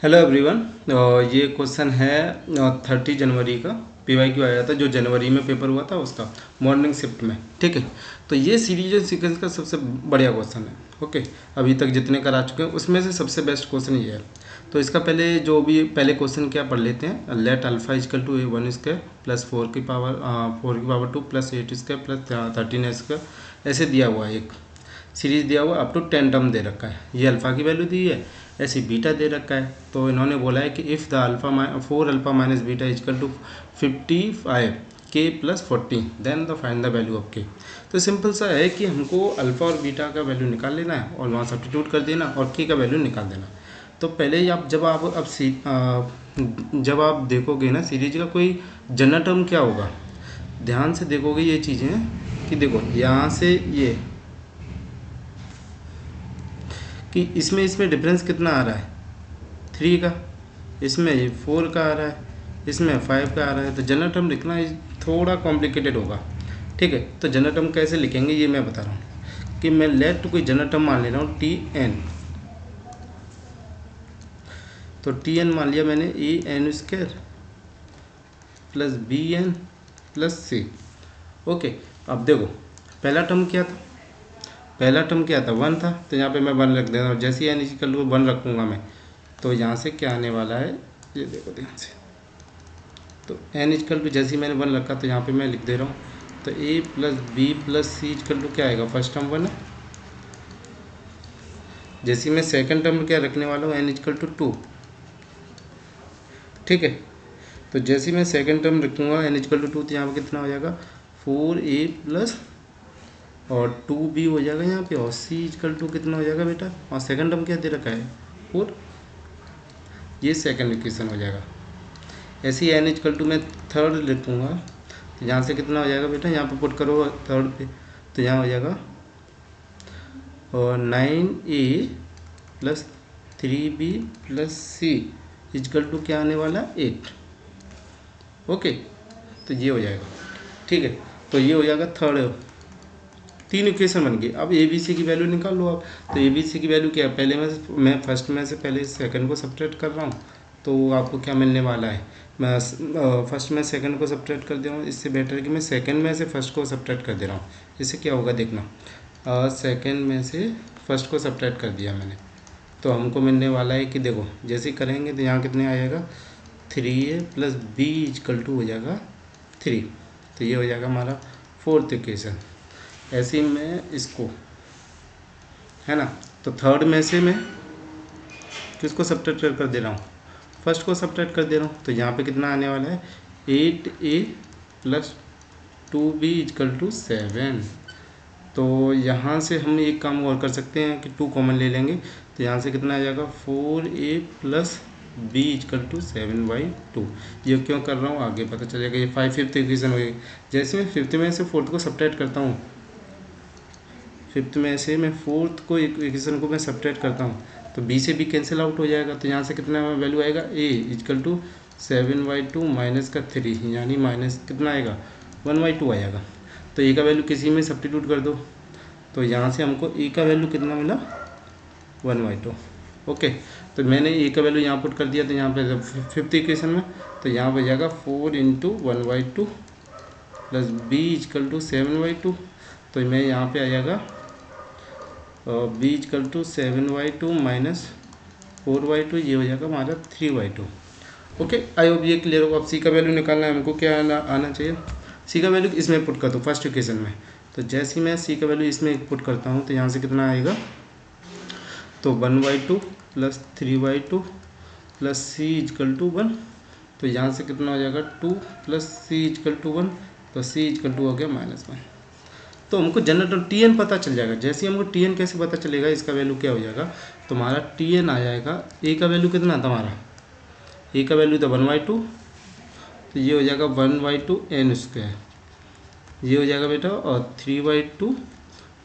Hello everyone. ये question है 30 जनवरी का। PYQ आया था जो जनवरी में पेपर हुआ था उसका, मॉर्निंग शिफ्ट में। ठीक है, तो ये सीरीज एंड सीक्वेंस का सबसे बढ़िया क्वेश्चन है। ओके, अभी तक जितने करा चुके हैं उसमें से सबसे बेस्ट क्वेश्चन ये है। तो इसका पहले जो भी पहले क्वेश्चन क्या पढ़ लेते हैं। Let alpha is equal to a 1 square plus 4 की power 2 plus 8 square plus 13 square, ऐसे दिया हुआ है। एक सीरीज दिया हुआ अप टू 10 टर्म दे रखा है। ये अल्फ़ा की वैल्यू दी है, ऐसी बीटा दे रखा है। तो इन्होंने बोला है कि if the alpha 4 alpha minus beta is equal to 55 k plus 40 then the find the value of k. तो सिंपल सा है कि हमको अल्फ़ा और बीटा का वैल्यू निकाल लेना है और वहाँ सब्स्टिट्यूट कर देना और के का वैल्यू निकाल देना। तो पहले ही आप जब आप देखोगे ना सीरीज का कोई जनरल टर्म क्या होगा, ध्यान से देखोगे ये चीज़ें कि देखो यहाँ से ये कि इसमें डिफरेंस कितना आ रहा है 3 का, इसमें 4 का आ रहा है, इसमें 5 का आ रहा है। तो जनरल टर्म लिखना थोड़ा कॉम्प्लिकेटेड होगा। ठीक है, तो जनरल टर्म कैसे लिखेंगे ये मैं बता रहा हूँ कि मैं लेट कोई जनरल टर्म मान ले रहा हूँ TN। तो TN मान लिया मैंने AN square plus BN plus C। Okay, अब देखो पहला टर्म क्या था, पहला टर्म क्या था 1 था। तो यहाँ पे मैं 1 रख देता हूँ। जैसे एन इक्वल टू 1 रखूँगा मैं, तो यहाँ से क्या आने वाला है ये देखो ध्यान से। तो एन इक्वल टू जैसे ही मैंने 1 रखा तो यहाँ पे मैं लिख दे रहा हूँ। तो A plus B plus C equal to क्या आएगा, फर्स्ट टर्म 1 है। जैसे ही मैं सेकंड टर्म क्या रखने वाला हूँ, एन इक्वल टू 2। ठीक है, तो जैसे ही मैं सेकंड टर्म रखूँगा एन इक्वल टू 2, तो यहाँ पर कितना हो जाएगा 4A प्लस और 2B हो जाएगा यहाँ पे, और C इक्वल टू कितना हो जाएगा बेटा, और सेकंड टर्म क्या दे रखा है 4। ये सेकंड इक्वेशन हो जाएगा। ऐसे ही एन इक्वल टू मैं थर्ड लिखूँगा, तो यहाँ से कितना हो जाएगा बेटा, यहाँ पे पुट करो थर्ड पे, तो यहाँ हो जाएगा और 9A plus 3B plus C equal to क्या आने वाला 8। ओके, तो ये हो जाएगा। ठीक है, तो ये हो जाएगा थर्ड, 3 इक्वेशन बन गई। अब ABC की वैल्यू निकाल लो आप। तो ABC की वैल्यू क्या है, पहले मैं फर्स्ट में से पहले सेकंड को सब्ट्रैक्ट कर रहा हूँ, तो आपको क्या मिलने वाला है। मैं फर्स्ट में सेकंड को सब्ट्रैक्ट कर दे रहा हूँ, इससे बेटर है कि मैं सेकंड में से फर्स्ट को सब्ट्रैक्ट कर दे रहा हूँ। इससे क्या होगा देखना, सेकंड में से फर्स्ट को सब्ट्रैक्ट कर दिया मैंने, तो हमको मिलने वाला है कि देखो जैसे ही करेंगे तो यहाँ कितने आएगा 3A plus B equal to हो जाएगा 3। तो ये हो जाएगा हमारा फोर्थ इक्वेशन। ऐसे ही मैं इसको है ना, तो थर्ड में से मैं किसको सब्ट्रैक्ट कर दे रहा हूँ, फर्स्ट को सब्ट्रैक्ट कर दे रहा हूँ। तो यहाँ पे कितना आने वाला है 8A plus 2B equal to 7। तो यहाँ से हम एक काम और कर सकते हैं कि 2 कॉमन ले लेंगे, तो यहाँ से कितना आ जाएगा 4A plus B equal to 7/2। ये क्यों कर रहा हूँ आगे पता चलेगा। ये 5th इक्वेशन हो गई। जैसे मैं फिफ्थ में से फोर्थ को सब्ट्रैक्ट करता हूँ, फिफ्थ में से मैं फोर्थ को इक्वेशन को मैं सब्ट्रैक्ट करता हूँ, तो B से B कैंसिल आउट हो जाएगा। तो यहाँ से कितना वैल्यू आएगा A इक्वल टू 7/2 माइनस का 3, यानी माइनस कितना आएगा 1/2 आएगा। तो A का वैल्यू किसी में सब्स्टिट्यूट कर दो, तो यहाँ से हमको A का वैल्यू कितना मिला 1/2। ओके, तो मैंने A का वैल्यू यहाँ पुट कर दिया, तो यहाँ पे फिफ्थ इक्वेशन में, तो यहाँ पर जाएगा 4 into 1/2 plus B equal to 7/2। तो मैं यहाँ पे आ जाएगा B इक्वल टू 7/2 माइनस 4/2, ये हो जाएगा हमारा 3/2। ओके, आई होप ये क्लियर होगा। अब C का वैल्यू निकालना है हमको, क्या आना चाहिए, C का वैल्यू इसमें पुट कर दो फर्स्ट इक्वेशन में। तो जैसे ही मैं C का वैल्यू इसमें पुट करता हूँ, तो यहाँ से कितना आएगा, तो 1/2 plus 3/2 plus C equal to 1। तो यहाँ से कितना हो जाएगा 2 प्लस C इक्वल टू 1, तो C इक्वल टू हो गया -1। तो हमको जनरल TN पता चल जाएगा। जैसे ही हमको TN कैसे पता चलेगा, इसका वैल्यू क्या हो जाएगा, तो हमारा TN आ जाएगा। A का वैल्यू कितना था हमारा, A का वैल्यू था 1/2, तो ये हो जाएगा 1/2 N स्क्वायर, ये हो जाएगा बेटा, और 3/2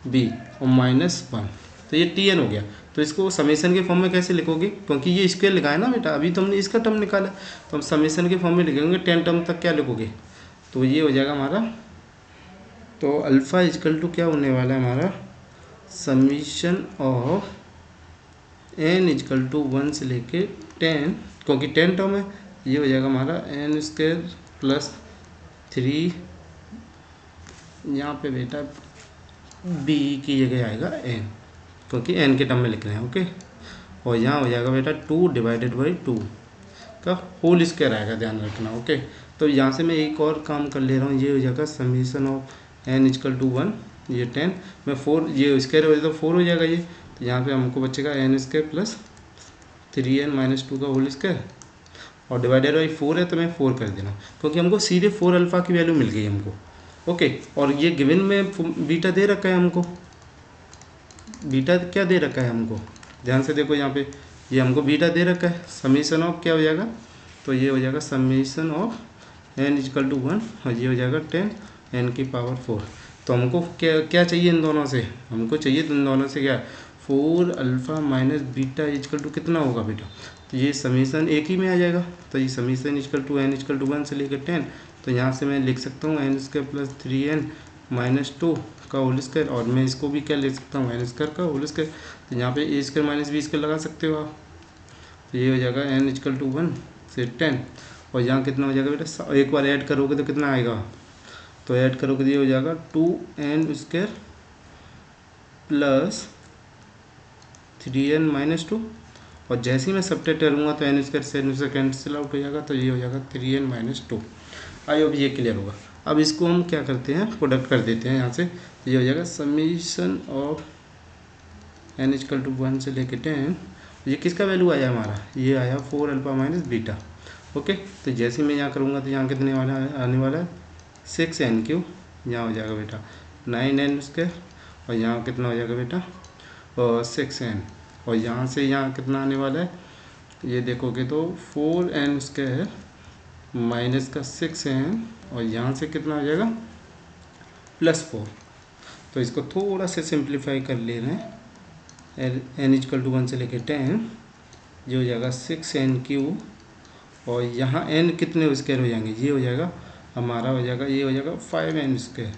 B और -1। तो ये TN हो गया। तो इसको समेसन के फॉर्म में कैसे लिखोगे, क्योंकि ये स्क्वायर लिखा है ना बेटा, अभी तो हमने इसका टर्म निकाला, तो हम समेसन के फॉर्म में लिखेंगे 10 टर्म तक क्या लिखोगे, तो ये हो जाएगा हमारा। तो अल्फ़ा इक्वल टू क्या होने वाला है हमारा, summation of N equal to 1 से लेके 10, क्योंकि 10 टर्म है, ये हो जाएगा हमारा एन स्क्वायर प्लस 3, यहाँ पे बेटा बी की जगह आएगा एन, क्योंकि एन के टर्म में लिख रहे हैं। ओके, और यहाँ हो जाएगा बेटा 2 डिवाइडेड बाई 2 का होल स्क्वायर आएगा, ध्यान रखना। ओके, तो यहाँ से मैं एक और काम कर ले रहा हूँ, ये हो जाएगा summation of n equal to 1, ये 10 में 4, ये स्क्वायर हो जाएगा तो 4 हो जाएगा ये, तो यहाँ पे हमको बचेगा N square plus 3n minus 2 का होल स्क्वायर, और डिवाइडेड बाई 4 है तो मैं 4 कर देना, क्योंकि हमको सीधे 4 अल्फ़ा की वैल्यू मिल गई हमको। ओके, और ये गिवन में बीटा दे रखा है हमको, बीटा क्या दे रखा है हमको, ध्यान से देखो यहाँ पे, ये हमको बीटा दे रखा है। समीशन ऑफ क्या हो जाएगा, तो ये हो जाएगा summation of n equal to 1, और ये हो जाएगा 10 एन की पावर 4। तो हमको क्या क्या चाहिए इन दोनों से, हमको चाहिए इन दोनों से क्या, 4 alpha minus beta equal to कितना होगा बेटा, तो ये समीशन एक ही में आ जाएगा। तो ये summation equal to n equal to 1 से लेकर 10, तो यहाँ से मैं लिख सकता हूँ N square plus 3n minus 2 का होल स्क्वायर, और मैं इसको भी क्या लिख सकता हूँ एन स्क्वायर का होल स्क्वायर, तो यहाँ पे ए स्क्वायर माइनस बी स्क्वायर लगा सकते हो आप। तो ये हो जाएगा एन इक्वल टू 1 से 10, और यहाँ कितना हो जाएगा बेटा, एक बार ऐड करोगे तो कितना आएगा, तो ऐड करोगे तो ये हो जाएगा 2n square plus 3n minus 2, और जैसे ही मैं सब्ट्रैक्ट करूँगा तो एन स्क्वायर से एन स्क्वायर कैंसिल आउट हो जाएगा, तो ये हो जाएगा 3n माइनस 2। आई होप ये क्लियर होगा। अब इसको हम क्या करते हैं, प्रोडक्ट कर देते हैं यहाँ से, तो ये हो जाएगा summation of n equal to 1 से लेके 10, ये किसका वैल्यू आया हमारा, ये आया 4 अल्फ़ा माइनस बीटा। ओके, तो जैसे ही मैं यहाँ करूँगा तो यहाँ कितने वाला आने वाला है 6n क्यू, यहाँ हो जाएगा बेटा 9n स्क्वायर, और यहाँ कितना हो जाएगा बेटा 6n, और यहाँ से यहाँ कितना आने वाला है, ये देखोगे तो 4n स्क्वायर माइनस का 6n, और यहाँ से कितना हो जाएगा +4। तो इसको थोड़ा सा सिंप्लीफाई कर ले रहे हैं, एन इक्वल टू 1 से लेके 10, ये हो जाएगा 6n क्यू, और यहाँ n कितने स्क्वायर हो जाएंगे, ये हो जाएगा हमारा हो जाएगा, ये हो जाएगा 5n स्क्वायर,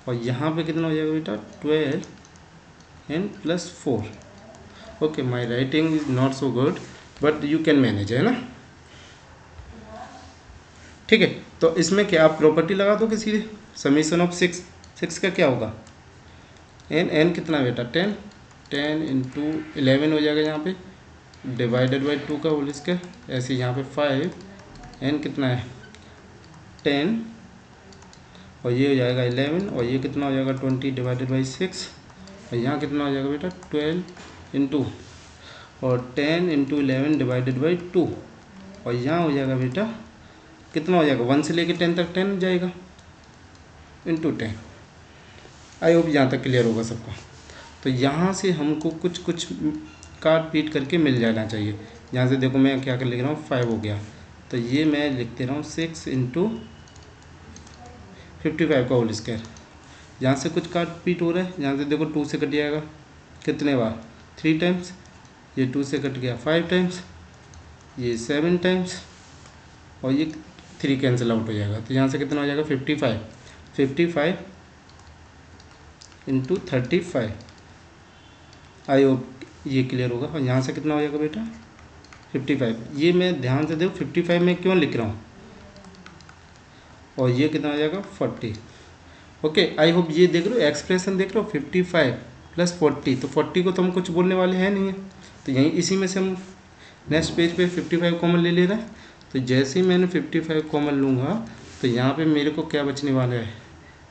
और यहाँ पे कितना हो जाएगा बेटा 12n plus 4। Okay, my writing is not so good but you can manage, है ना। ठीक है, तो इसमें क्या आप प्रॉपर्टी लगा दो कि सीधे समीशन ऑफ 6 का क्या होगा, n कितना बेटा 10 इंटू 11 हो जाएगा यहाँ पे, डिवाइडेड बाई 2 का होल स्क्वायर, ऐसे यहाँ पे 5, n कितना है 10, और ये हो जाएगा 11, और ये कितना हो जाएगा 20 डिवाइडेड बाई 6, और यहाँ कितना हो जाएगा बेटा 12 इंटू, और 10 इंटू 11 डिवाइडेड बाई 2, और यहाँ हो जाएगा बेटा कितना हो जाएगा 1 से लेकर 10 तक 10 जाएगा इंटू 10। आई होप यहाँ तक क्लियर होगा सबका। तो यहाँ से हमको कुछ कुछ काट पीट करके मिल जाना चाहिए। यहाँ से देखो मैं क्या कर लिख रहा हूँ 5 हो गया, तो ये मैं लिख दे रहा हूँ 6 इंटू 55 का होल स्क्वायर। यहाँ से कुछ काट पीट हो रहा है, यहाँ से देखो 2 से कट जाएगा कितने बार 3 टाइम्स, ये 2 से कट गया 5 टाइम्स, ये 7 टाइम्स, और ये 3 कैंसिल आउट हो जाएगा। तो यहाँ से कितना हो जाएगा 55 इंटू 35। आई होप ये क्लियर होगा। और यहाँ से कितना हो जाएगा बेटा 55, ये मैं ध्यान से देखो 55 में क्यों लिख रहा हूँ, और ये कितना हो जाएगा 40। ओके, आई होप ये देख रहे हो एक्सप्रेशन देख रहे हो 55 प्लस 40, तो 40 को तो हम कुछ बोलने वाले हैं नहीं है, तो यहीं इसी में से हम नेक्स्ट पेज पे 55 कॉमन ले रहे हैं। तो जैसे ही मैंने 55 कॉमन लूँगा तो यहाँ पे मेरे को क्या बचने वाला है,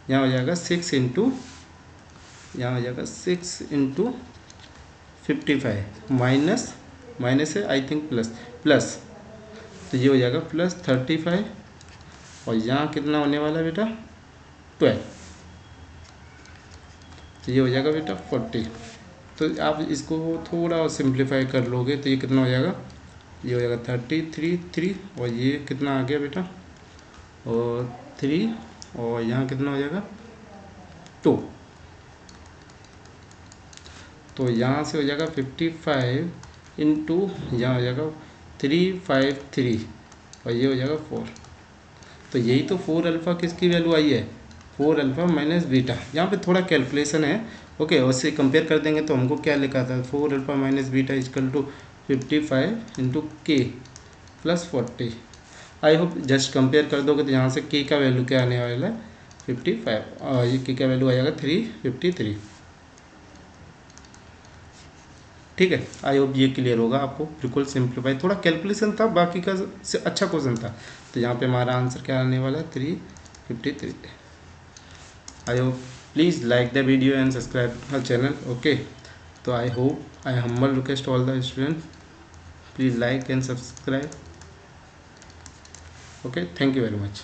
यहाँ हो जाएगा 6 इंटू, यहाँ हो जाएगा 6 इंटू 55 माइनस है आई थिंक प्लस, तो ये हो जाएगा प्लस 35, और यहाँ कितना होने वाला है बेटा 12, तो ये हो जाएगा बेटा 40। तो आप इसको थोड़ा और सिंप्लीफाई कर लोगे तो ये कितना हो जाएगा, ये हो जाएगा 33, और ये कितना आ गया बेटा और 3, और यहाँ कितना हो जाएगा 2, तो यहाँ से हो जाएगा 55 इंटू, यहाँ हो जाएगा 353, और ये हो जाएगा 4। तो यही तो 4 अल्फ़ा किसकी वैल्यू आई है 4 अल्फ़ा माइनस बीटा। यहाँ पे थोड़ा कैलकुलेशन है। ओके, उससे कंपेयर कर देंगे तो हमको क्या लिखा था 4 alpha minus beta equal to 55 into K plus 40। I hope just compare कर दोगे तो यहाँ से के का वैल्यू क्या आने वाला है 55 और ये के का वैल्यू आ जाएगा 353। ठीक है, आई होप ये क्लियर होगा आपको, बिल्कुल सिंप्लीफाई, थोड़ा कैलकुलेशन था बाकी का से अच्छा क्वेश्चन था। तो यहाँ पे हमारा आंसर क्या आने वाला है 353। I hope please like the video and subscribe our channel. Okay, तो I hope I humble request all the student, please like and subscribe. Okay, thank you very much.